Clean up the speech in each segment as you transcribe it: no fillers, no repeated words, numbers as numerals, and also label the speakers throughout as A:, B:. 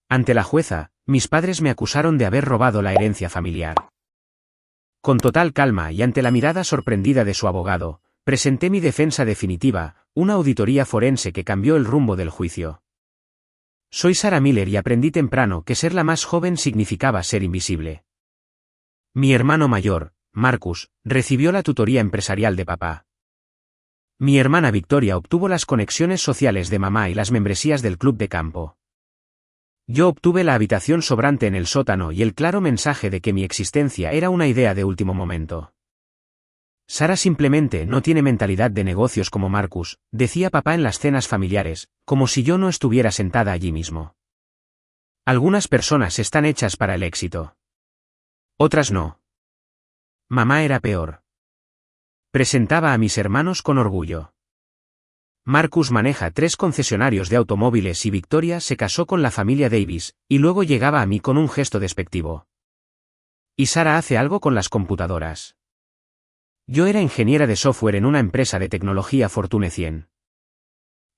A: Ante la jueza, mis padres me acusaron de haber robado la herencia familiar. Con total calma y ante la mirada sorprendida de su abogado, presenté mi defensa definitiva, una auditoría forense que cambió el rumbo del juicio. Soy Sarah Miller y aprendí temprano que ser la más joven significaba ser invisible. Mi hermano mayor, Marcus, recibió la tutoría empresarial de papá. Mi hermana Victoria obtuvo las conexiones sociales de mamá y las membresías del club de campo. Yo obtuve la habitación sobrante en el sótano y el claro mensaje de que mi existencia era una idea de último momento. Sarah simplemente no tiene mentalidad de negocios como Marcus, decía papá en las cenas familiares, como si yo no estuviera sentada allí mismo. Algunas personas están hechas para el éxito. Otras no. Mamá era peor. Presentaba a mis hermanos con orgullo. Marcus maneja 3 concesionarios de automóviles y Victoria se casó con la familia Davis, y luego llegaba a mí con un gesto despectivo. Y Sarah hace algo con las computadoras. Yo era ingeniera de software en una empresa de tecnología Fortune 100.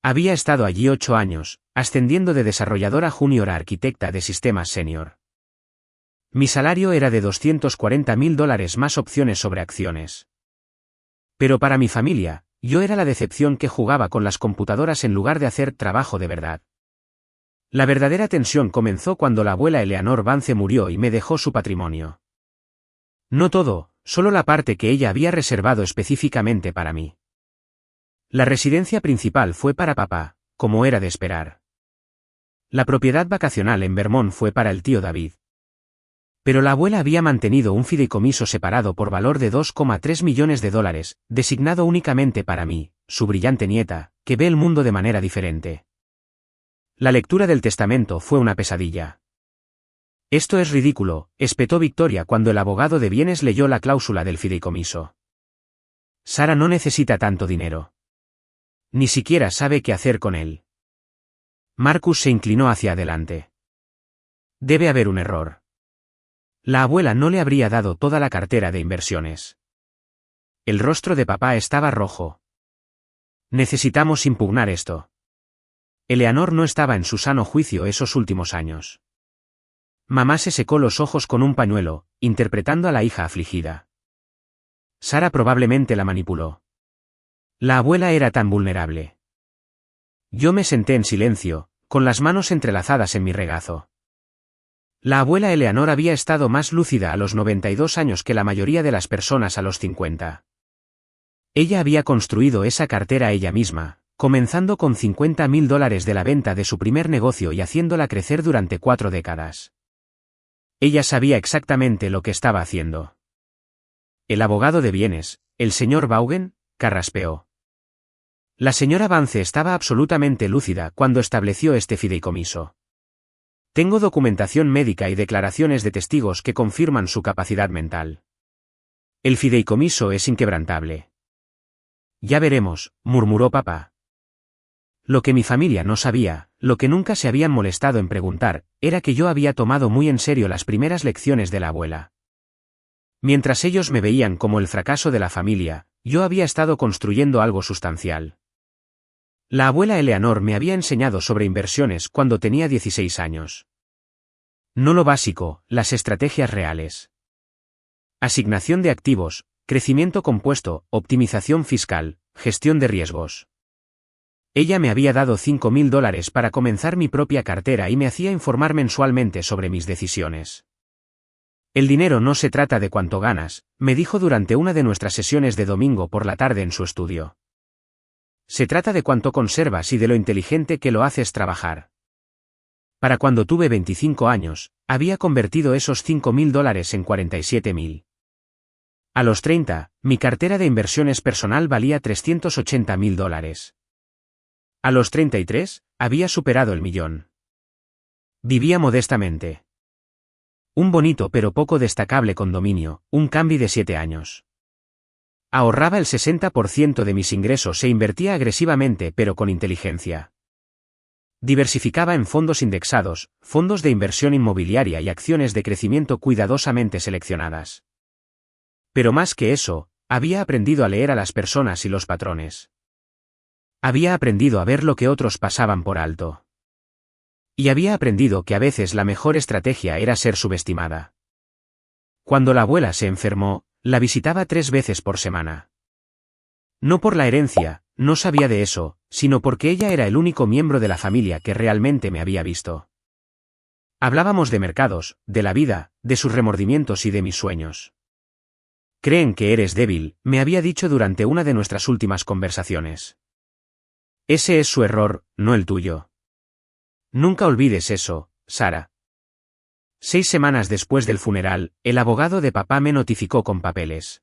A: Había estado allí 8 años, ascendiendo de desarrolladora junior a arquitecta de sistemas senior. Mi salario era de $240,000 más opciones sobre acciones. Pero para mi familia, yo era la decepción que jugaba con las computadoras en lugar de hacer trabajo de verdad. La verdadera tensión comenzó cuando la abuela Eleanor Vance murió y me dejó su patrimonio. No todo, solo la parte que ella había reservado específicamente para mí. La residencia principal fue para papá, como era de esperar. La propiedad vacacional en Vermont fue para el tío David. Pero la abuela había mantenido un fideicomiso separado por valor de $2,3 millones, designado únicamente para mí, su brillante nieta, que ve el mundo de manera diferente. La lectura del testamento fue una pesadilla. Esto es ridículo, espetó Victoria cuando el abogado de bienes leyó la cláusula del fideicomiso. Sarah no necesita tanto dinero. Ni siquiera sabe qué hacer con él. Marcus se inclinó hacia adelante. Debe haber un error. La abuela no le habría dado toda la cartera de inversiones. El rostro de papá estaba rojo. Necesitamos impugnar esto. Eleanor no estaba en su sano juicio esos últimos años. Mamá se secó los ojos con un pañuelo, interpretando a la hija afligida. Sarah probablemente la manipuló. La abuela era tan vulnerable. Yo me senté en silencio, con las manos entrelazadas en mi regazo. La abuela Eleanor había estado más lúcida a los 92 años que la mayoría de las personas a los 50. Ella había construido esa cartera ella misma, comenzando con $50,000 de la venta de su primer negocio y haciéndola crecer durante 4 décadas. Ella sabía exactamente lo que estaba haciendo. El abogado de bienes, el señor Vaughan, carraspeó. La señora Vance estaba absolutamente lúcida cuando estableció este fideicomiso. Tengo documentación médica y declaraciones de testigos que confirman su capacidad mental. El fideicomiso es inquebrantable. Ya veremos, murmuró papá. Lo que mi familia no sabía, lo que nunca se habían molestado en preguntar, era que yo había tomado muy en serio las primeras lecciones de la abuela. Mientras ellos me veían como el fracaso de la familia, yo había estado construyendo algo sustancial. La abuela Eleanor me había enseñado sobre inversiones cuando tenía 16 años. No lo básico, las estrategias reales. Asignación de activos, crecimiento compuesto, optimización fiscal, gestión de riesgos. Ella me había dado $5,000 para comenzar mi propia cartera y me hacía informar mensualmente sobre mis decisiones. El dinero no se trata de cuánto ganas, me dijo durante una de nuestras sesiones de domingo por la tarde en su estudio. Se trata de cuánto conservas y de lo inteligente que lo haces trabajar. Para cuando tuve 25 años, había convertido esos $5,000 en $47,000. A los 30, mi cartera de inversiones personal valía $380,000. A los 33, había superado el millón. Vivía modestamente. Un bonito pero poco destacable condominio, un Camby de 7 años. Ahorraba el 60% de mis ingresos e invertía agresivamente pero con inteligencia. Diversificaba en fondos indexados, fondos de inversión inmobiliaria y acciones de crecimiento cuidadosamente seleccionadas. Pero más que eso, había aprendido a leer a las personas y los patrones. Había aprendido a ver lo que otros pasaban por alto. Y había aprendido que a veces la mejor estrategia era ser subestimada. Cuando la abuela se enfermó, la visitaba 3 veces por semana. No por la herencia, no sabía de eso, sino porque ella era el único miembro de la familia que realmente me había visto. Hablábamos de mercados, de la vida, de sus remordimientos y de mis sueños. Creen que eres débil, me había dicho durante una de nuestras últimas conversaciones. Ese es su error, no el tuyo. Nunca olvides eso, Sara. 6 semanas después del funeral, el abogado de papá me notificó con papeles.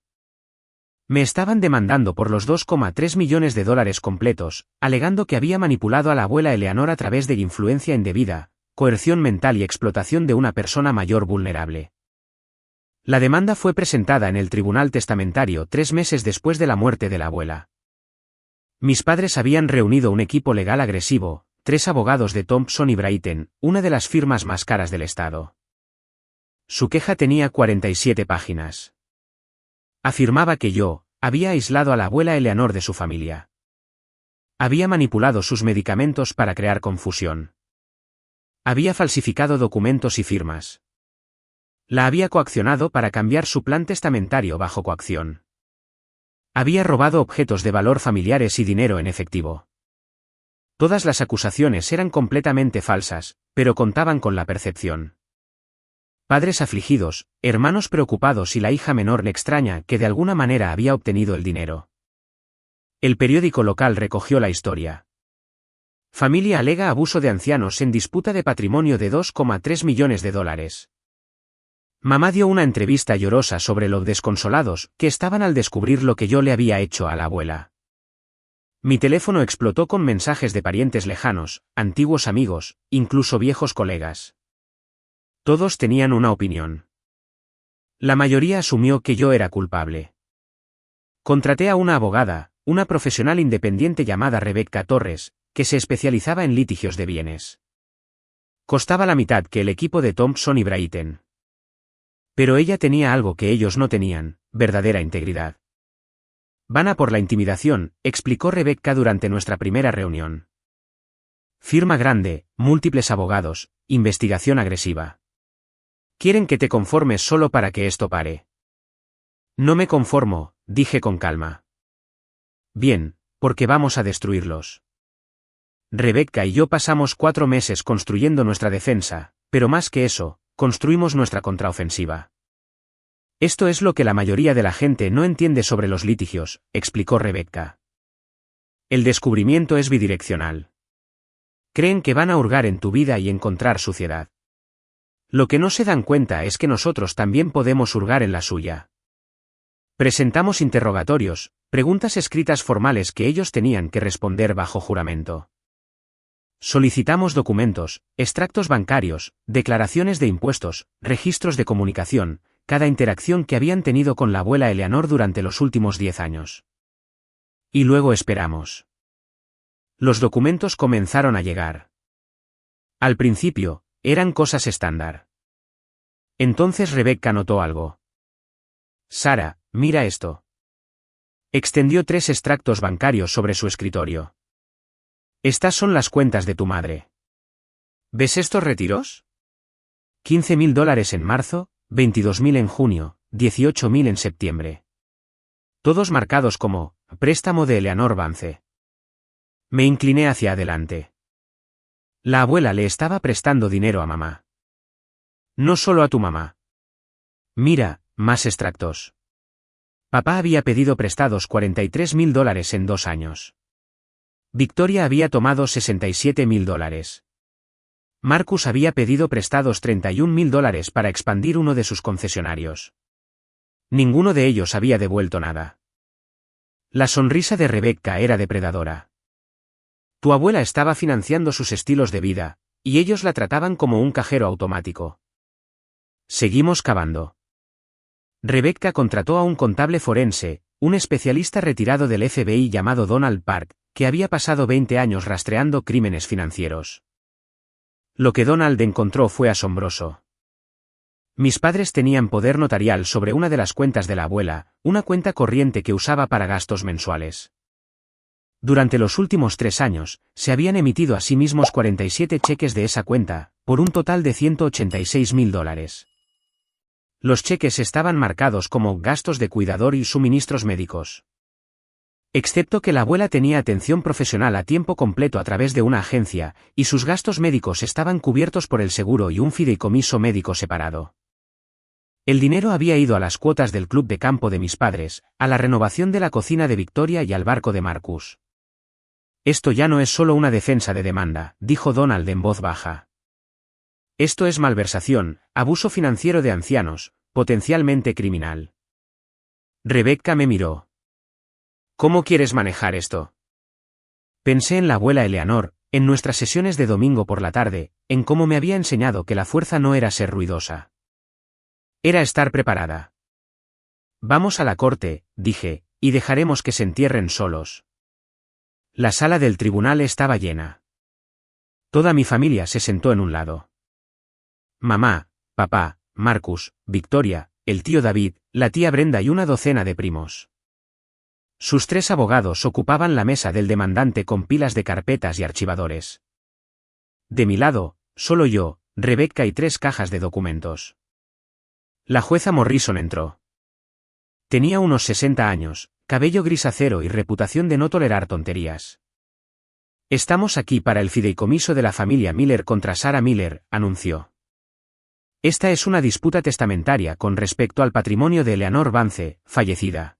A: Me estaban demandando por los $2,3 millones completos, alegando que había manipulado a la abuela Eleanor a través de influencia indebida, coerción mental y explotación de una persona mayor vulnerable. La demanda fue presentada en el tribunal testamentario 3 meses después de la muerte de la abuela. Mis padres habían reunido un equipo legal agresivo, 3 abogados de Thompson y Brayton, una de las firmas más caras del estado. Su queja tenía 47 páginas. Afirmaba que yo había aislado a la abuela Eleanor de su familia. Había manipulado sus medicamentos para crear confusión. Había falsificado documentos y firmas. La había coaccionado para cambiar su plan testamentario bajo coacción. Había robado objetos de valor familiares y dinero en efectivo. Todas las acusaciones eran completamente falsas, pero contaban con la percepción. Padres afligidos, hermanos preocupados y la hija menor extraña que de alguna manera había obtenido el dinero. El periódico local recogió la historia. Familia alega abuso de ancianos en disputa de patrimonio de $2,3 millones. Mamá dio una entrevista llorosa sobre lo desconsolados que estaban al descubrir lo que yo le había hecho a la abuela. Mi teléfono explotó con mensajes de parientes lejanos, antiguos amigos, incluso viejos colegas. Todos tenían una opinión. La mayoría asumió que yo era culpable. Contraté a una abogada, una profesional independiente llamada Rebecca Torres, que se especializaba en litigios de bienes. Costaba la mitad que el equipo de Thompson y Brayton. Pero ella tenía algo que ellos no tenían, verdadera integridad. Van a por la intimidación, explicó Rebecca durante nuestra primera reunión. Firma grande, múltiples abogados, investigación agresiva. Quieren que te conformes solo para que esto pare. No me conformo, dije con calma. Bien, porque vamos a destruirlos. Rebecca y yo pasamos 4 meses construyendo nuestra defensa, pero más que eso, construimos nuestra contraofensiva. Esto es lo que la mayoría de la gente no entiende sobre los litigios, explicó Rebecca. El descubrimiento es bidireccional. Creen que van a hurgar en tu vida y encontrar suciedad. Lo que no se dan cuenta es que nosotros también podemos hurgar en la suya. Presentamos interrogatorios, preguntas escritas formales que ellos tenían que responder bajo juramento. Solicitamos documentos, extractos bancarios, declaraciones de impuestos, registros de comunicación, cada interacción que habían tenido con la abuela Eleanor durante los últimos 10 años. Y luego esperamos. Los documentos comenzaron a llegar. Al principio, eran cosas estándar. Entonces Rebecca notó algo. Sara, mira esto. Extendió 3 extractos bancarios sobre su escritorio. Estas son las cuentas de tu madre. ¿Ves estos retiros? $15.000 en marzo, 22.000 en junio, 18.000 en septiembre. Todos marcados como préstamo de Eleanor Vance. Me incliné hacia adelante. La abuela le estaba prestando dinero a mamá. No solo a tu mamá. Mira, más extractos. Papá había pedido prestados $43.000 en 2 años. Victoria había tomado $67.000. Marcus había pedido prestados $31.000 para expandir uno de sus concesionarios. Ninguno de ellos había devuelto nada. La sonrisa de Rebecca era depredadora. Tu abuela estaba financiando sus estilos de vida, y ellos la trataban como un cajero automático. Seguimos cavando. Rebecca contrató a un contable forense, un especialista retirado del FBI llamado Donald Park, que había pasado 20 años rastreando crímenes financieros. Lo que Donald encontró fue asombroso. Mis padres tenían poder notarial sobre una de las cuentas de la abuela, una cuenta corriente que usaba para gastos mensuales. Durante los últimos 3 años, se habían emitido a sí mismos 47 cheques de esa cuenta, por un total de $186.000. Los cheques estaban marcados como gastos de cuidador y suministros médicos. Excepto que la abuela tenía atención profesional a tiempo completo a través de una agencia, y sus gastos médicos estaban cubiertos por el seguro y un fideicomiso médico separado. El dinero había ido a las cuotas del club de campo de mis padres, a la renovación de la cocina de Victoria y al barco de Marcus. Esto ya no es solo una defensa de demanda, dijo Donald en voz baja. Esto es malversación, abuso financiero de ancianos, potencialmente criminal. Rebecca me miró. ¿Cómo quieres manejar esto? Pensé en la abuela Eleanor, en nuestras sesiones de domingo por la tarde, en cómo me había enseñado que la fuerza no era ser ruidosa. Era estar preparada. Vamos a la corte, dije, y dejaremos que se entierren solos. La sala del tribunal estaba llena. Toda mi familia se sentó en un lado. Mamá, papá, Marcus, Victoria, el tío David, la tía Brenda y una docena de primos. Sus 3 abogados ocupaban la mesa del demandante con pilas de carpetas y archivadores. De mi lado, solo yo, Rebecca y 3 cajas de documentos. La jueza Morrison entró. Tenía unos 60 años, cabello gris acero y reputación de no tolerar tonterías. Estamos aquí para el fideicomiso de la familia Miller contra Sarah Miller, anunció. Esta es una disputa testamentaria con respecto al patrimonio de Eleanor Vance, fallecida.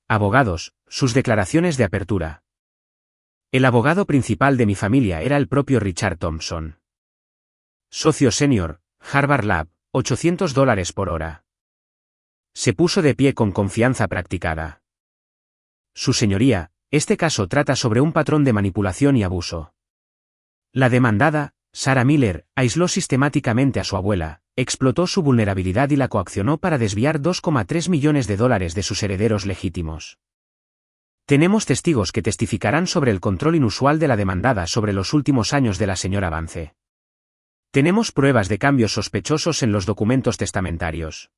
A: Abogados, sus declaraciones de apertura. El abogado principal de mi familia era el propio Richard Thompson. Socio senior, Harvard Lab, $800 por hora. Se puso de pie con confianza practicada. Su señoría, este caso trata sobre un patrón de manipulación y abuso. La demandada, Sarah Miller, aisló sistemáticamente a su abuela, explotó su vulnerabilidad y la coaccionó para desviar $2,3 millones de sus herederos legítimos. Tenemos testigos que testificarán sobre el control inusual de la demandada sobre los últimos años de la señora Vance. Tenemos pruebas de cambios sospechosos en los documentos testamentarios.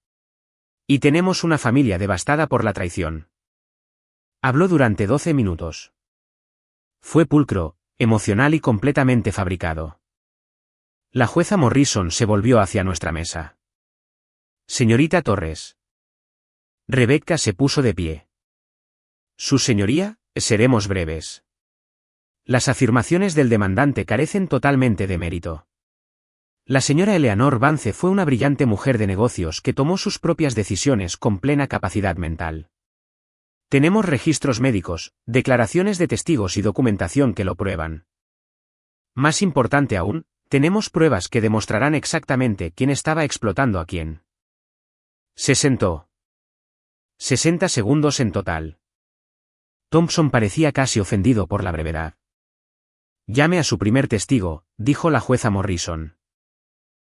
A: Y tenemos una familia devastada por la traición. Habló durante 12 minutos. Fue pulcro, emocional y completamente fabricado. La jueza Morrison se volvió hacia nuestra mesa. Señorita Torres. Rebecca se puso de pie. Su señoría, seremos breves. Las afirmaciones del demandante carecen totalmente de mérito. La señora Eleanor Vance fue una brillante mujer de negocios que tomó sus propias decisiones con plena capacidad mental. Tenemos registros médicos, declaraciones de testigos y documentación que lo prueban. Más importante aún, tenemos pruebas que demostrarán exactamente quién estaba explotando a quién. Se sentó. 60 segundos en total. Thompson parecía casi ofendido por la brevedad. Llame a su primer testigo, dijo la jueza Morrison.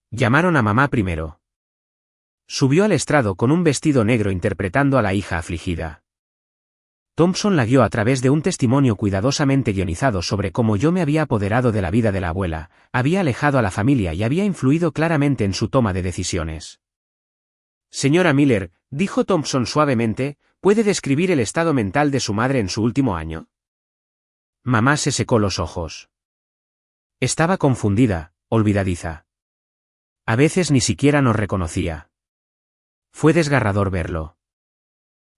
A: Llamaron a mamá primero. Subió al estrado con un vestido negro interpretando a la hija afligida. Thompson la guió a través de un testimonio cuidadosamente guionizado sobre cómo yo me había apoderado de la vida de la abuela, había alejado a la familia y había influido claramente en su toma de decisiones. Señora Miller, dijo Thompson suavemente, ¿puede describir el estado mental de su madre en su último año? Mamá se secó los ojos. Estaba confundida, olvidadiza. A veces ni siquiera nos reconocía. Fue desgarrador verlo.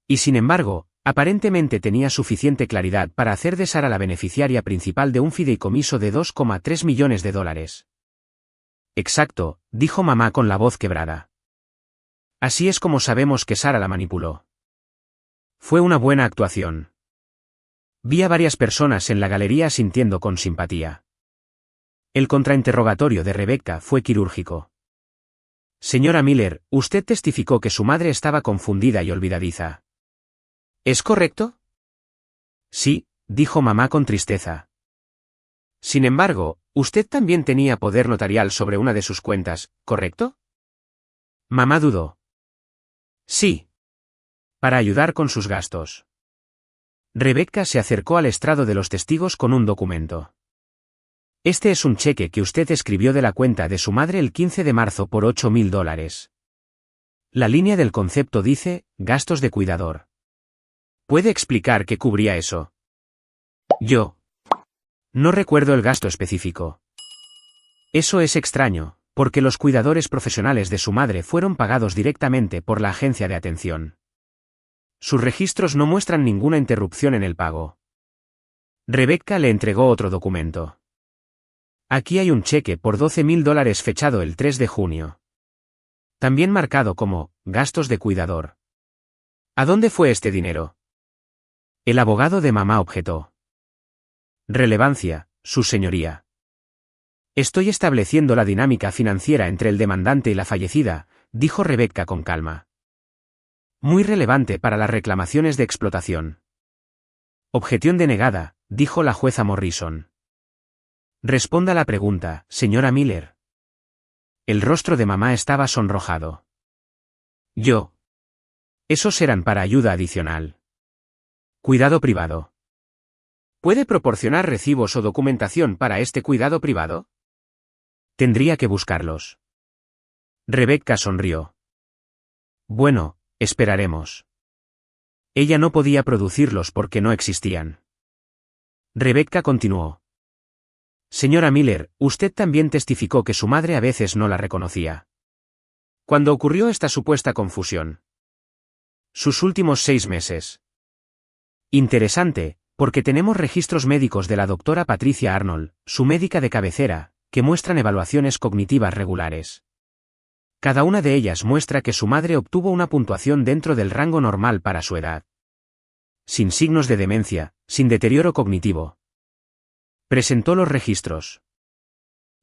A: Y sin embargo, aparentemente tenía suficiente claridad para hacer de Sarah la beneficiaria principal de un fideicomiso de $2,3 millones. Exacto, dijo mamá con la voz quebrada. Así es como sabemos que Sarah la manipuló. Fue una buena actuación. Vi a varias personas en la galería sintiendo con simpatía. El contrainterrogatorio de Rebecca fue quirúrgico. Señora Miller, usted testificó que su madre estaba confundida y olvidadiza. ¿Es correcto? Sí, dijo mamá con tristeza. Sin embargo, usted también tenía poder notarial sobre una de sus cuentas, ¿correcto? Mamá dudó. Sí. Para ayudar con sus gastos. Rebecca se acercó al estrado de los testigos con un documento. Este es un cheque que usted escribió de la cuenta de su madre el 15 de marzo por $8.000. La línea del concepto dice, gastos de cuidador. ¿Puede explicar qué cubría eso? Yo. No recuerdo el gasto específico. Eso es extraño, porque los cuidadores profesionales de su madre fueron pagados directamente por la agencia de atención. Sus registros no muestran ninguna interrupción en el pago. Rebecca le entregó otro documento. Aquí hay un cheque por $12,000 fechado el 3 de junio. También marcado como gastos de cuidador. ¿A dónde fue este dinero? El abogado de mamá objetó. Relevancia, su señoría. Estoy estableciendo la dinámica financiera entre el demandante y la fallecida, dijo Rebecca con calma. Muy relevante para las reclamaciones de explotación. Objeción denegada, dijo la jueza Morrison. Responda la pregunta, señora Miller. El rostro de mamá estaba sonrojado. Yo. Esos eran para ayuda adicional. Cuidado privado. ¿Puede proporcionar recibos o documentación para este cuidado privado? Tendría que buscarlos. Rebecca sonrió. Bueno, esperaremos. Ella no podía producirlos porque no existían. Rebecca continuó. Señora Miller, usted también testificó que su madre a veces no la reconocía. ¿Cuándo ocurrió esta supuesta confusión? Sus últimos 6 meses. Interesante, porque tenemos registros médicos de la doctora Patricia Arnold, su médica de cabecera, que muestran evaluaciones cognitivas regulares. Cada una de ellas muestra que su madre obtuvo una puntuación dentro del rango normal para su edad. Sin signos de demencia, sin deterioro cognitivo. Presentó los registros.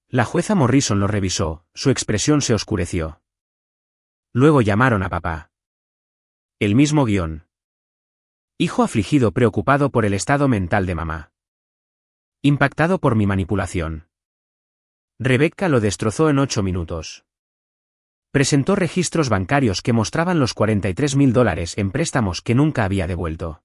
A: La jueza Morrison los revisó, su expresión se oscureció. Luego llamaron a papá. El mismo guión. Hijo afligido preocupado por el estado mental de mamá. Impactado por mi manipulación. Rebecca lo destrozó en 8 minutos. Presentó registros bancarios que mostraban los $43,000 en préstamos que nunca había devuelto.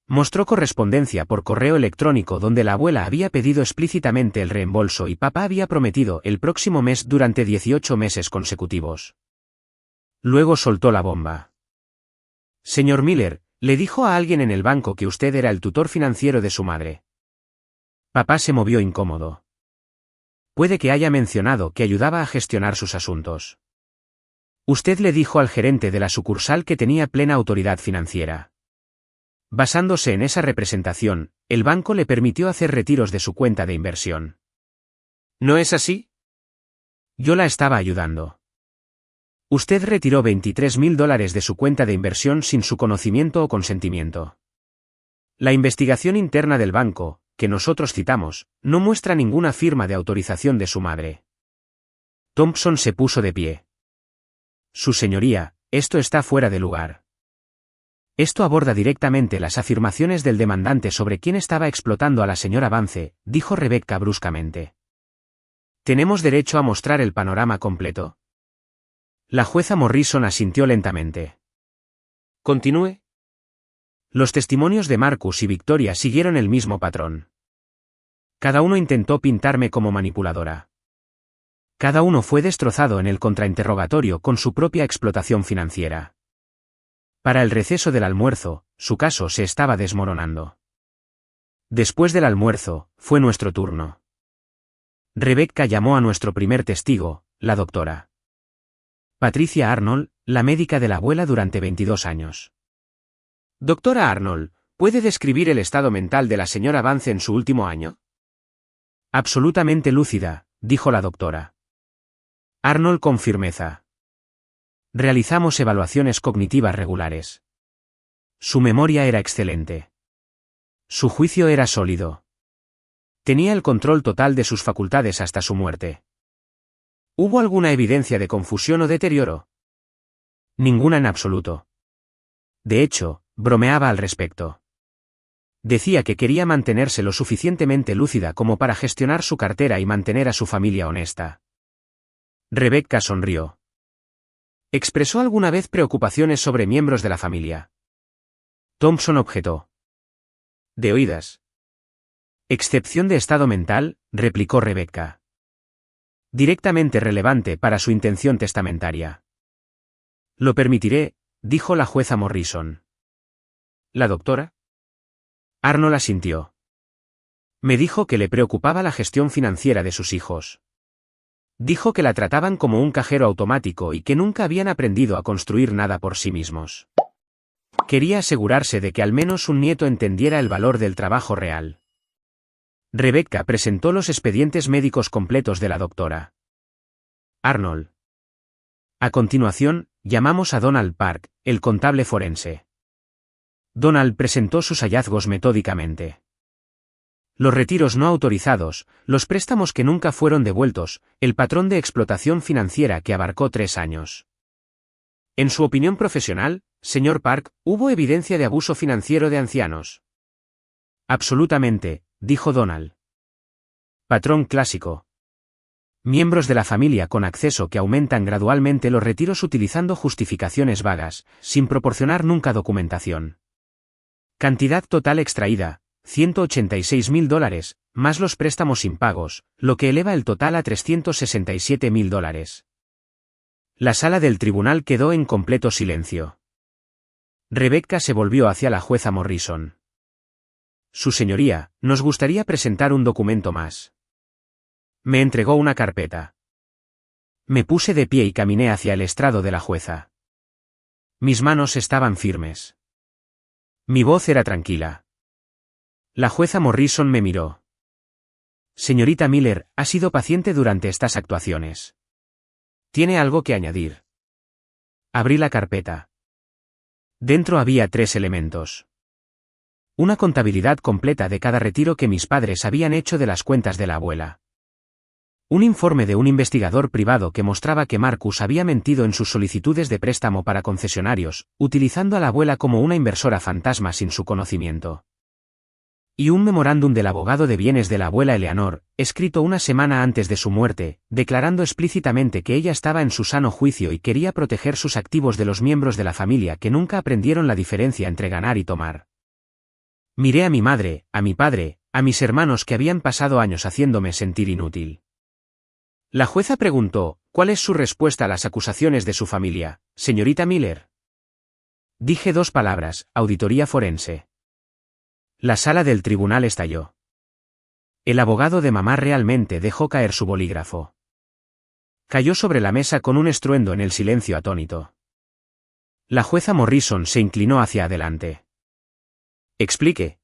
A: Mostró correspondencia por correo electrónico donde la abuela había pedido explícitamente el reembolso y papá había prometido el próximo mes durante 18 meses consecutivos. Luego soltó la bomba. Señor Miller, le dijo a alguien en el banco que usted era el tutor financiero de su madre. Papá se movió incómodo. Puede que haya mencionado que ayudaba a gestionar sus asuntos. Usted le dijo al gerente de la sucursal que tenía plena autoridad financiera. Basándose en esa representación, el banco le permitió hacer retiros de su cuenta de inversión. ¿No es así? Yo la estaba ayudando. Usted retiró $23,000 de su cuenta de inversión sin su conocimiento o consentimiento. La investigación interna del banco, que nosotros citamos, no muestra ninguna firma de autorización de su madre. Thompson se puso de pie. Su señoría, esto está fuera de lugar. Esto aborda directamente las afirmaciones del demandante sobre quién estaba explotando a la señora Vance, dijo Rebecca bruscamente. ¿Tenemos derecho a mostrar el panorama completo? La jueza Morrison asintió lentamente. Continúe. Los testimonios de Marcus y Victoria siguieron el mismo patrón. Cada uno intentó pintarme como manipuladora. Cada uno fue destrozado en el contrainterrogatorio con su propia explotación financiera. Para el receso del almuerzo, su caso se estaba desmoronando. Después del almuerzo, fue nuestro turno. Rebecca llamó a nuestro primer testigo, la doctora Patricia Arnold, la médica de la abuela durante 22 años. Doctora Arnold, ¿puede describir el estado mental de la señora Vance en su último año? Absolutamente lúcida, dijo la doctora Arnold con firmeza. Realizamos evaluaciones cognitivas regulares. Su memoria era excelente. Su juicio era sólido. Tenía el control total de sus facultades hasta su muerte. ¿Hubo alguna evidencia de confusión o deterioro? Ninguna en absoluto. De hecho, bromeaba al respecto. Decía que quería mantenerse lo suficientemente lúcida como para gestionar su cartera y mantener a su familia honesta. Rebecca sonrió. ¿Expresó alguna vez preocupaciones sobre miembros de la familia? Thompson objetó. De oídas. Excepción de estado mental, replicó Rebecca. Directamente relevante para su intención testamentaria. Lo permitiré, dijo la jueza Morrison. ¿La doctora? Arnold asintió. Me dijo que le preocupaba la gestión financiera de sus hijos. Dijo que la trataban como un cajero automático y que nunca habían aprendido a construir nada por sí mismos. Quería asegurarse de que al menos un nieto entendiera el valor del trabajo real. Rebecca presentó los expedientes médicos completos de la doctora Arnold. A continuación, llamamos a Donald Park, el contable forense. Donald presentó sus hallazgos metódicamente. Los retiros no autorizados, los préstamos que nunca fueron devueltos, el patrón de explotación financiera que abarcó 3 años. En su opinión profesional, señor Park, ¿hubo evidencia de abuso financiero de ancianos? Absolutamente, dijo Donald. Patrón clásico. Miembros de la familia con acceso que aumentan gradualmente los retiros utilizando justificaciones vagas, sin proporcionar nunca documentación. Cantidad total extraída, $186.000, más los préstamos impagos, lo que eleva el total a $367.000. La sala del tribunal quedó en completo silencio. Rebecca se volvió hacia la jueza Morrison. Su señoría, nos gustaría presentar un documento más. Me entregó una carpeta. Me puse de pie y caminé hacia el estrado de la jueza. Mis manos estaban firmes. Mi voz era tranquila. La jueza Morrison me miró. Señorita Miller, ha sido paciente durante estas actuaciones. ¿Tiene algo que añadir? Abrí la carpeta. Dentro había 3 elementos. Una contabilidad completa de cada retiro que mis padres habían hecho de las cuentas de la abuela. Un informe de un investigador privado que mostraba que Marcus había mentido en sus solicitudes de préstamo para concesionarios, utilizando a la abuela como una inversora fantasma sin su conocimiento. Y un memorándum del abogado de bienes de la abuela Eleanor, escrito una semana antes de su muerte, declarando explícitamente que ella estaba en su sano juicio y quería proteger sus activos de los miembros de la familia que nunca aprendieron la diferencia entre ganar y tomar. Miré a mi madre, a mi padre, a mis hermanos que habían pasado años haciéndome sentir inútil. La jueza preguntó, ¿cuál es su respuesta a las acusaciones de su familia, señorita Miller? Dije 2 palabras, auditoría forense. La sala del tribunal estalló. El abogado de mamá realmente dejó caer su bolígrafo. Cayó sobre la mesa con un estruendo en el silencio atónito. La jueza Morrison se inclinó hacia adelante. Explique.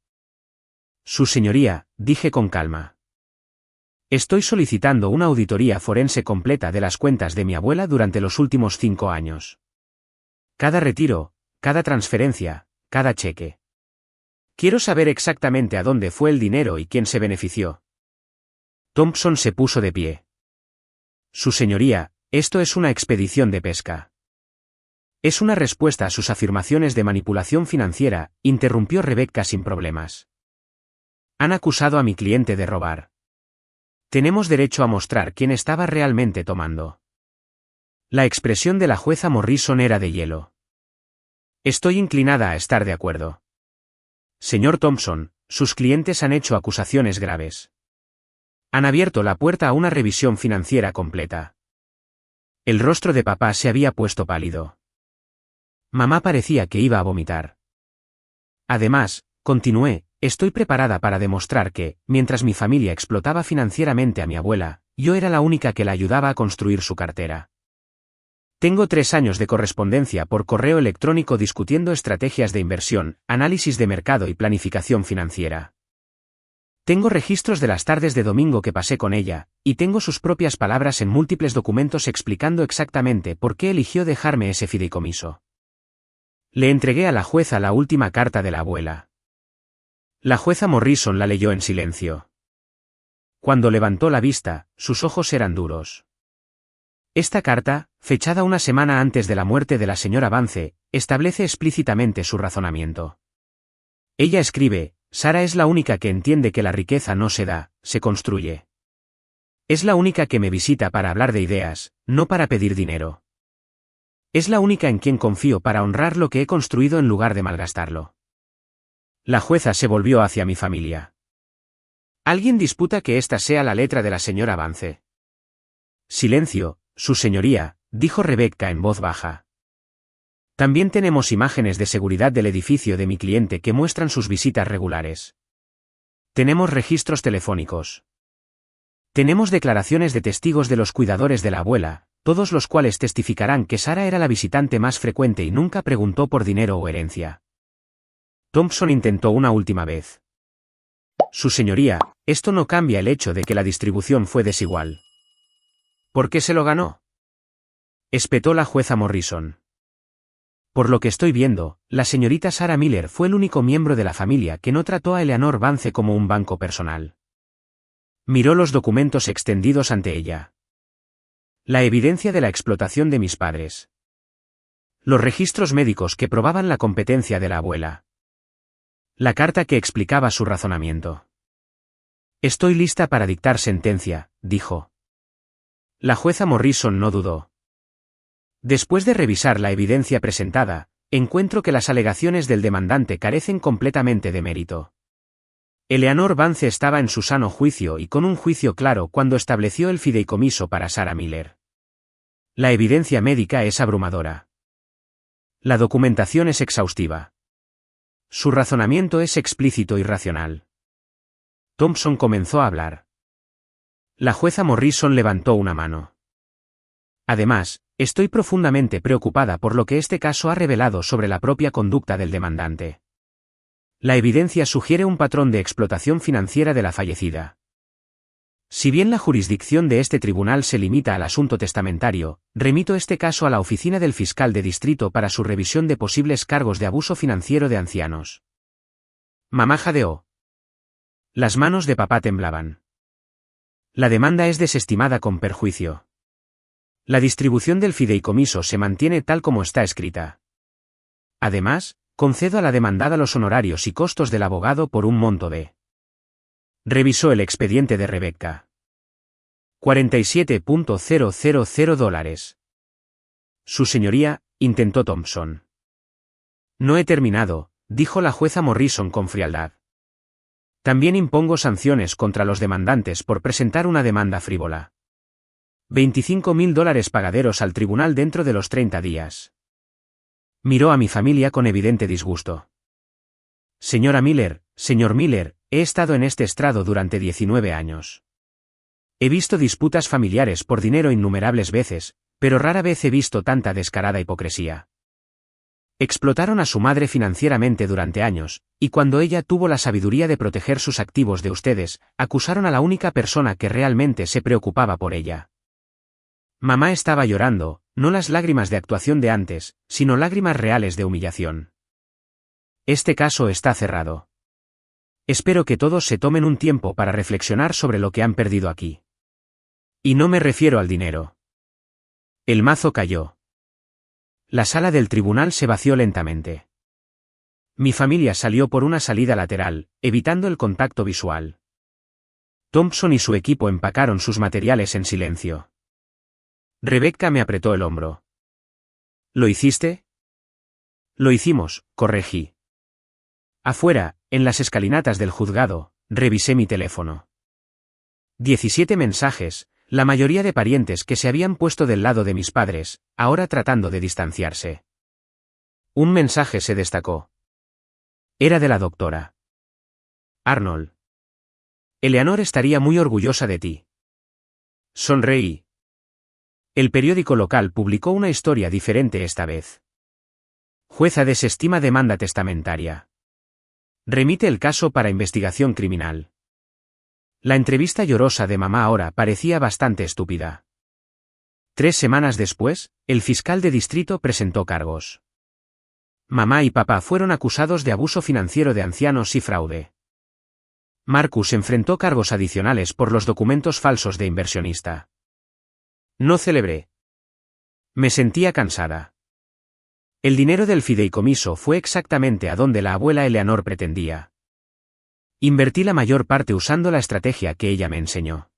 A: Su señoría, dije con calma. Estoy solicitando una auditoría forense completa de las cuentas de mi abuela durante los últimos 5 años. Cada retiro, cada transferencia, cada cheque. Quiero saber exactamente a dónde fue el dinero y quién se benefició. Thompson se puso de pie. Su señoría, esto es una expedición de pesca. Es una respuesta a sus afirmaciones de manipulación financiera, interrumpió Rebecca sin problemas. Han acusado a mi cliente de robar. Tenemos derecho a mostrar quién estaba realmente tomando. La expresión de la jueza Morrison era de hielo. Estoy inclinada a estar de acuerdo. Señor Thompson, sus clientes han hecho acusaciones graves. Han abierto la puerta a una revisión financiera completa. El rostro de papá se había puesto pálido. Mamá parecía que iba a vomitar. Además, continué, estoy preparada para demostrar que, mientras mi familia explotaba financieramente a mi abuela, yo era la única que la ayudaba a construir su cartera. Tengo 3 años de correspondencia por correo electrónico discutiendo estrategias de inversión, análisis de mercado y planificación financiera. Tengo registros de las tardes de domingo que pasé con ella, y tengo sus propias palabras en múltiples documentos explicando exactamente por qué eligió dejarme ese fideicomiso. Le entregué a la jueza la última carta de la abuela. La jueza Morrison la leyó en silencio. Cuando levantó la vista, sus ojos eran duros. Esta carta, fechada una semana antes de la muerte de la señora Vance, establece explícitamente su razonamiento. Ella escribe, Sara es la única que entiende que la riqueza no se da, se construye. Es la única que me visita para hablar de ideas, no para pedir dinero. Es la única en quien confío para honrar lo que he construido en lugar de malgastarlo. La jueza se volvió hacia mi familia. ¿Alguien disputa que esta sea la letra de la señora Vance? Silencio, su señoría, dijo Rebecca en voz baja. También tenemos imágenes de seguridad del edificio de mi cliente que muestran sus visitas regulares. Tenemos registros telefónicos. Tenemos declaraciones de testigos de los cuidadores de la abuela, todos los cuales testificarán que Sara era la visitante más frecuente y nunca preguntó por dinero o herencia. Thompson intentó una última vez. Su señoría, esto no cambia el hecho de que la distribución fue desigual. ¿Por qué se lo ganó?, espetó la jueza Morrison. Por lo que estoy viendo, la señorita Sarah Miller fue el único miembro de la familia que no trató a Eleanor Vance como un banco personal. Miró los documentos extendidos ante ella. La evidencia de la explotación de mis padres. Los registros médicos que probaban la competencia de la abuela. La carta que explicaba su razonamiento. Estoy lista para dictar sentencia, dijo. La jueza Morrison no dudó. Después de revisar la evidencia presentada, encuentro que las alegaciones del demandante carecen completamente de mérito. Eleanor Vance estaba en su sano juicio y con un juicio claro cuando estableció el fideicomiso para Sarah Miller. La evidencia médica es abrumadora. La documentación es exhaustiva. Su razonamiento es explícito y racional. Thompson comenzó a hablar. La jueza Morrison levantó una mano. Además, estoy profundamente preocupada por lo que este caso ha revelado sobre la propia conducta del demandante. La evidencia sugiere un patrón de explotación financiera de la fallecida. Si bien la jurisdicción de este tribunal se limita al asunto testamentario, remito este caso a la oficina del fiscal de distrito para su revisión de posibles cargos de abuso financiero de ancianos. Mamá jadeó. Las manos de papá temblaban. La demanda es desestimada con perjuicio. La distribución del fideicomiso se mantiene tal como está escrita. Además, concedo a la demandada los honorarios y costos del abogado por un monto de. Revisó el expediente de Rebecca. $47,000. Su señoría, intentó Thompson. No he terminado, dijo la jueza Morrison con frialdad. También impongo sanciones contra los demandantes por presentar una demanda frívola. $25,000 pagaderos al tribunal dentro de los 30 días. Miró a mi familia con evidente disgusto. Señora Miller, señor Miller, he estado en este estrado durante 19 años. He visto disputas familiares por dinero innumerables veces, pero rara vez he visto tanta descarada hipocresía. Explotaron a su madre financieramente durante años, y cuando ella tuvo la sabiduría de proteger sus activos de ustedes, acusaron a la única persona que realmente se preocupaba por ella. Mamá estaba llorando, no las lágrimas de actuación de antes, sino lágrimas reales de humillación. Este caso está cerrado. Espero que todos se tomen un tiempo para reflexionar sobre lo que han perdido aquí. Y no me refiero al dinero. El mazo cayó. La sala del tribunal se vació lentamente. Mi familia salió por una salida lateral, evitando el contacto visual. Thompson y su equipo empacaron sus materiales en silencio. Rebecca me apretó el hombro. ¿Lo hiciste? Lo hicimos, corregí. Afuera, en las escalinatas del juzgado, revisé mi teléfono. 17 mensajes, la mayoría de parientes que se habían puesto del lado de mis padres, ahora tratando de distanciarse. Un mensaje se destacó. Era de la doctora. Arnold. Eleanor estaría muy orgullosa de ti. Sonreí. El periódico local publicó una historia diferente esta vez. Jueza desestima demanda testamentaria. Remite el caso para investigación criminal. La entrevista llorosa de mamá ahora parecía bastante estúpida. 3 semanas después, el fiscal de distrito presentó cargos. Mamá y papá fueron acusados de abuso financiero de ancianos y fraude. Marcus enfrentó cargos adicionales por los documentos falsos de inversionista. No celebré. Me sentía cansada. El dinero del fideicomiso fue exactamente a donde la abuela Eleanor pretendía. Invertí la mayor parte usando la estrategia que ella me enseñó.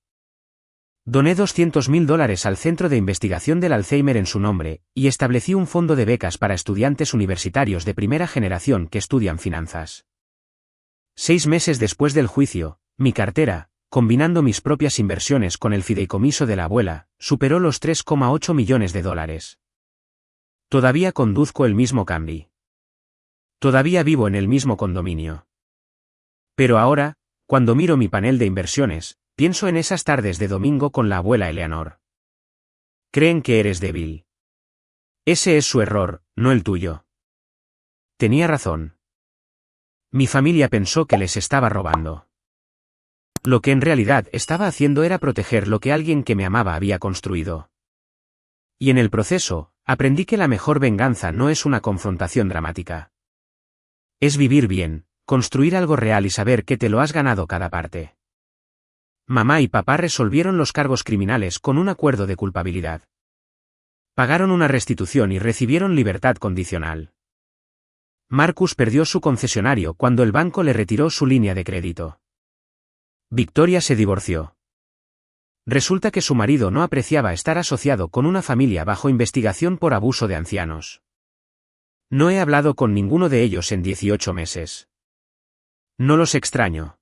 A: Doné $200,000 al Centro de Investigación del Alzheimer en su nombre, y establecí un fondo de becas para estudiantes universitarios de primera generación que estudian finanzas. 6 meses después del juicio, mi cartera, combinando mis propias inversiones con el fideicomiso de la abuela, superó los $3,8 millones. Todavía conduzco el mismo Camry. Todavía vivo en el mismo condominio. Pero ahora, Cuando miro mi panel de inversiones, pienso en esas tardes de domingo con la abuela Eleanor. Creen que eres débil. Ese es su error, no el tuyo. Tenía razón. Mi familia pensó que les estaba robando. Lo que en realidad estaba haciendo era proteger lo que alguien que me amaba había construido. Y en el proceso, aprendí que la mejor venganza no es una confrontación dramática. Es vivir bien, construir algo real y saber que te lo has ganado cada parte. Mamá y papá resolvieron los cargos criminales con un acuerdo de culpabilidad. Pagaron una restitución y recibieron libertad condicional. Marcus perdió su concesionario cuando el banco le retiró su línea de crédito. Victoria se divorció. Resulta que su marido no apreciaba estar asociado con una familia bajo investigación por abuso de ancianos. No he hablado con ninguno de ellos en 18 meses. No los extraño.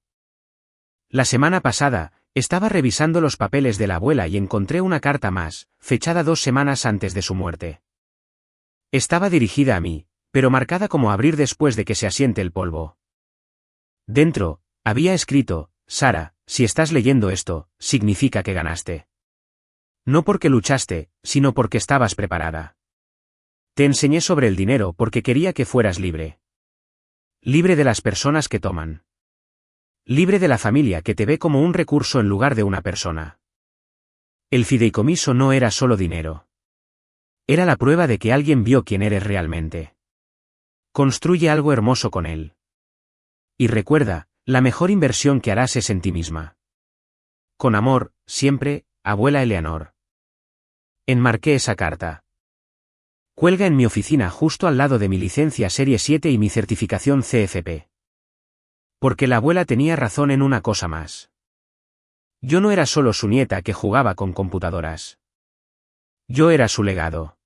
A: La semana pasada, estaba revisando los papeles de la abuela y encontré una carta más, fechada 2 semanas antes de su muerte. Estaba dirigida a mí, pero marcada como abrir después de que se asiente el polvo. Dentro, había escrito: Sara, si estás leyendo esto, significa que ganaste. No porque luchaste, sino porque estabas preparada. Te enseñé sobre el dinero porque quería que fueras libre. Libre de las personas que toman. Libre de la familia que te ve como un recurso en lugar de una persona. El fideicomiso no era solo dinero. Era la prueba de que alguien vio quién eres realmente. Construye algo hermoso con él. Y recuerda, la mejor inversión que harás es en ti misma. Con amor, siempre, abuela Eleanor. Enmarqué esa carta. Cuelga en mi oficina justo al lado de mi licencia Serie 7 y mi certificación CFP. Porque la abuela tenía razón en una cosa más. Yo no era solo su nieta que jugaba con computadoras. Yo era su legado.